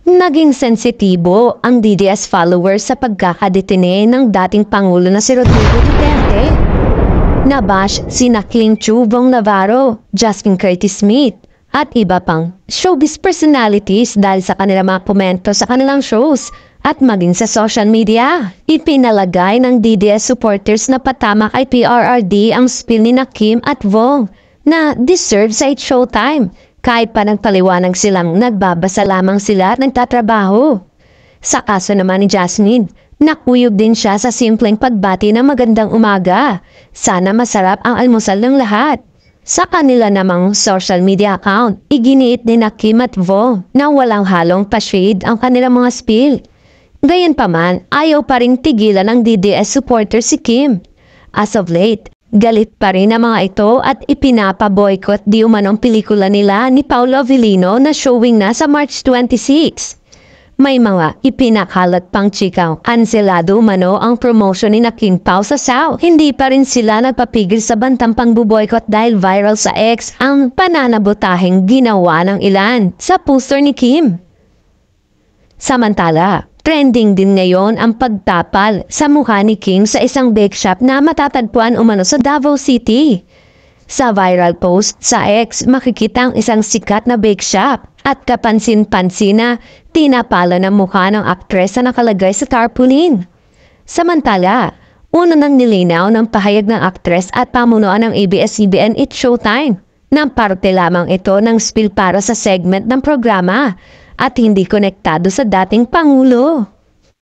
Naging sensitibo ang DDS followers sa pagkakadetine ng dating Pangulo na si Rodrigo Duterte. Nabash sina Kim Chu Bong Navarro, Justin Curtis Smith, at iba pang showbiz personalities dahil sa kanilang mga komento sa kanilang shows at maging sa social media. Ipinalagay ng DDS supporters na patama kay PRRD ang spill ni Kim at Vong na deserve sa showtime. Kahit pa nagpaliwanag silang nagbabasa lamang sila at nagtatrabaho. Sa kaso naman ni Jasmine, nakuyog din siya sa simpleng pagbati ng magandang umaga. Sana masarap ang almusal ng lahat. Sa kanila namang social media account, iginiit din na Kim at Vo na walang halong pa-shade ang kanilang mga spill. Gayunpaman, ayaw pa rin tigilan ng DDS supporter si Kim. As of late, galit pa rin ang mga ito at ipinapa-boycott di umanong pelikula nila ni Paolo Avellino na showing na sa March 26. May mga ipinakalat pang chikaw. Anselado umano ang promotion ni King Pao sa Sao. Hindi pa rin sila nagpapigil sa bantang pangbuboycott dahil viral sa X ang pananabotaheng ginawa ng ilan sa poster ni Kim. Samantala, trending din ngayon ang pagtapal sa mukha ni Kim sa isang bake shop na matatagpuan umano sa Davao City. Sa viral post sa X, makikita ang isang sikat na bake shop at kapansin-pansin na tinapala ng mukha ng aktres na nakalagay sa tarpaulin. Samantala, una nang nilinaw ng pahayag ng aktres at pamunuan ng ABS-CBN It's Showtime nang parte lamang ito ng spill para sa segment ng programa at hindi konektado sa dating Pangulo.